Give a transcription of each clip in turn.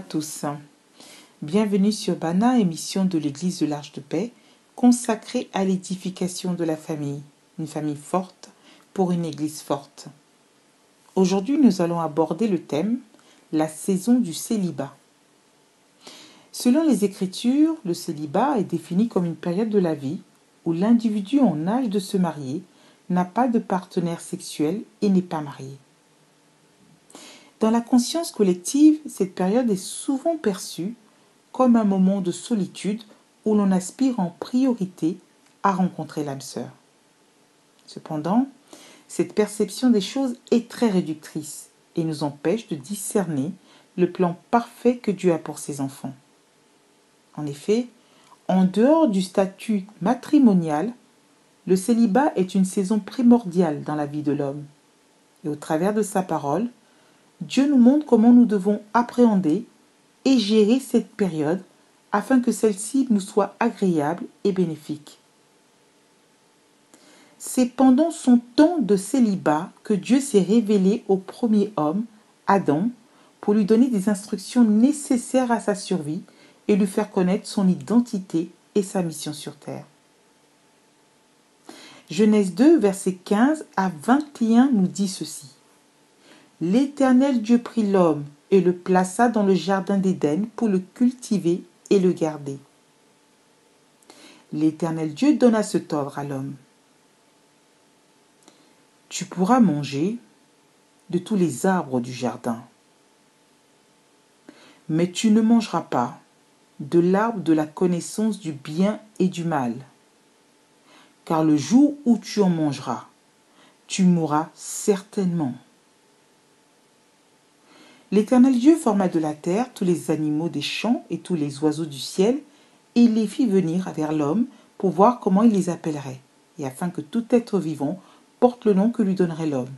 tous. Bienvenue sur Bana, émission de l'Église de l'Arche de Paix, consacrée à l'édification de la famille, une famille forte pour une Église forte. Aujourd'hui, nous allons aborder le thème « La saison du célibat ». Selon les Écritures, le célibat est défini comme une période de la vie où l'individu en âge de se marier n'a pas de partenaire sexuel et n'est pas marié. Dans la conscience collective, cette période est souvent perçue comme un moment de solitude où l'on aspire en priorité à rencontrer l'âme sœur. Cependant, cette perception des choses est très réductrice et nous empêche de discerner le plan parfait que Dieu a pour ses enfants. En effet, en dehors du statut matrimonial, le célibat est une saison primordiale dans la vie de l'homme. Et au travers de sa parole, Dieu nous montre comment nous devons appréhender et gérer cette période afin que celle-ci nous soit agréable et bénéfique. C'est pendant son temps de célibat que Dieu s'est révélé au premier homme, Adam, pour lui donner des instructions nécessaires à sa survie et lui faire connaître son identité et sa mission sur terre. Genèse 2, versets 15 à 21 nous dit ceci. L'Éternel Dieu prit l'homme et le plaça dans le jardin d'Éden pour le cultiver et le garder. L'Éternel Dieu donna cet ordre à l'homme. Tu pourras manger de tous les arbres du jardin, mais tu ne mangeras pas de l'arbre de la connaissance du bien et du mal, car le jour où tu en mangeras, tu mourras certainement. L'Éternel Dieu forma de la terre tous les animaux des champs et tous les oiseaux du ciel, et il les fit venir vers l'homme pour voir comment il les appellerait, et afin que tout être vivant porte le nom que lui donnerait l'homme.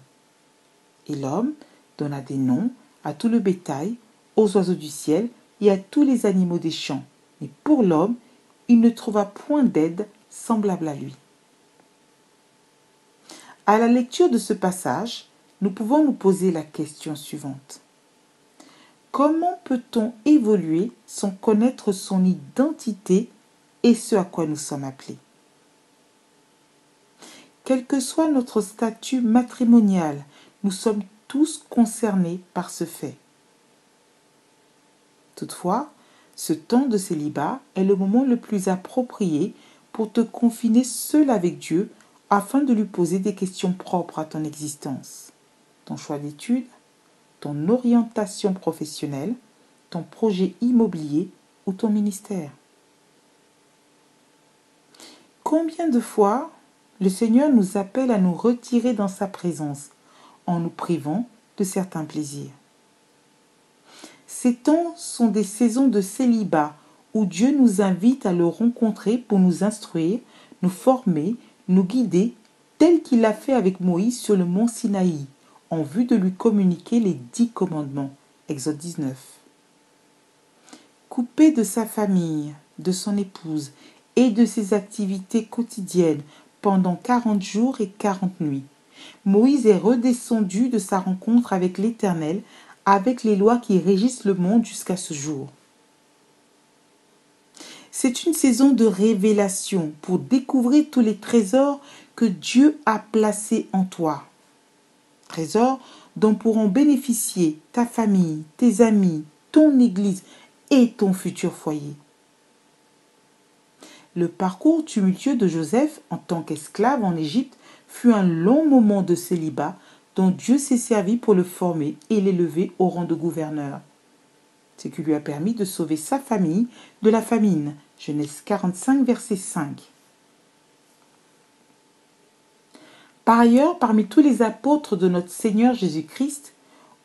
Et l'homme donna des noms à tout le bétail, aux oiseaux du ciel et à tous les animaux des champs. Mais pour l'homme, il ne trouva point d'aide semblable à lui. À la lecture de ce passage, nous pouvons nous poser la question suivante. Comment peut-on évoluer sans connaître son identité et ce à quoi nous sommes appelés? Quel que soit notre statut matrimonial, nous sommes tous concernés par ce fait. Toutefois, ce temps de célibat est le moment le plus approprié pour te confiner seul avec Dieu afin de lui poser des questions propres à ton existence, ton choix d'études, ton orientation professionnelle, ton projet immobilier ou ton ministère. Combien de fois le Seigneur nous appelle à nous retirer dans sa présence en nous privant de certains plaisirs? Ces temps sont des saisons de célibat où Dieu nous invite à le rencontrer pour nous instruire, nous former, nous guider, tel qu'il l'a fait avec Moïse sur le mont Sinaï, en vue de lui communiquer les 10 commandements. Exode 19. Coupé de sa famille, de son épouse et de ses activités quotidiennes pendant 40 jours et 40 nuits, Moïse est redescendu de sa rencontre avec l'Éternel avec les lois qui régissent le monde jusqu'à ce jour. C'est une saison de révélation pour découvrir tous les trésors que Dieu a placés en toi. Trésors dont pourront bénéficier ta famille, tes amis, ton église et ton futur foyer. Le parcours tumultueux de Joseph en tant qu'esclave en Égypte fut un long moment de célibat dont Dieu s'est servi pour le former et l'élever au rang de gouverneur. Ce qui lui a permis de sauver sa famille de la famine. Genèse 45, verset 5. Par ailleurs, parmi tous les apôtres de notre Seigneur Jésus-Christ,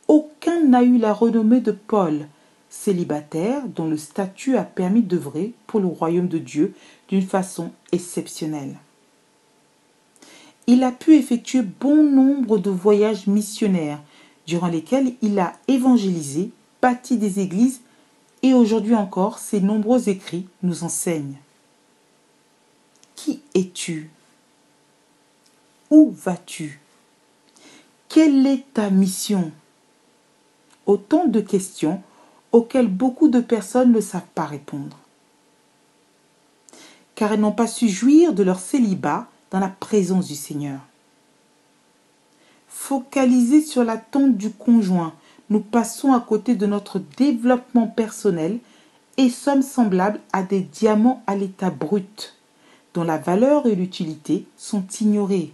aucun n'a eu la renommée de Paul, célibataire dont le statut a permis d'œuvrer pour le royaume de Dieu d'une façon exceptionnelle. Il a pu effectuer bon nombre de voyages missionnaires durant lesquels il a évangélisé, bâti des églises et aujourd'hui encore ses nombreux écrits nous enseignent. Qui es-tu? Où vas-tu? Quelle est ta mission? Autant de questions auxquelles beaucoup de personnes ne savent pas répondre, car elles n'ont pas su jouir de leur célibat dans la présence du Seigneur. Focalisés sur l'attente du conjoint, nous passons à côté de notre développement personnel et sommes semblables à des diamants à l'état brut, dont la valeur et l'utilité sont ignorées.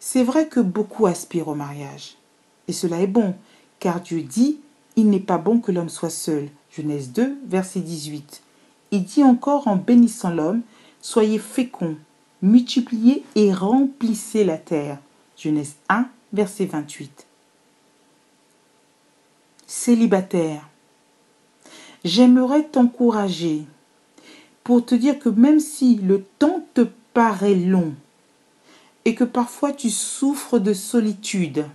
C'est vrai que beaucoup aspirent au mariage, et cela est bon, car Dieu dit « Il n'est pas bon que l'homme soit seul ». Genèse 2, verset 18. Il dit encore en bénissant l'homme « Soyez féconds, multipliez et remplissez la terre ». Genèse 1, verset 28. Célibataire, j'aimerais t'encourager pour te dire que même si le temps te paraît long et que parfois tu souffres de solitude,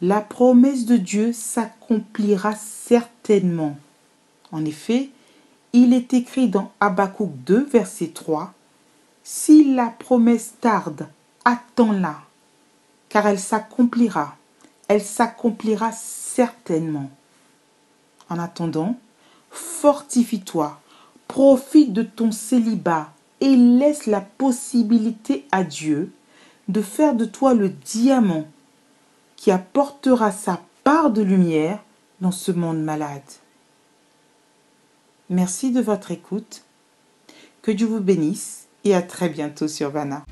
la promesse de Dieu s'accomplira certainement. En effet, il est écrit dans Habakkuk 2, verset 3, « Si la promesse tarde, attends-la, car elle s'accomplira certainement. » En attendant, fortifie-toi, profite de ton célibat et laisse la possibilité à Dieu de faire de toi le diamant qui apportera sa part de lumière dans ce monde malade. Merci de votre écoute. Que Dieu vous bénisse et à très bientôt sur Bana.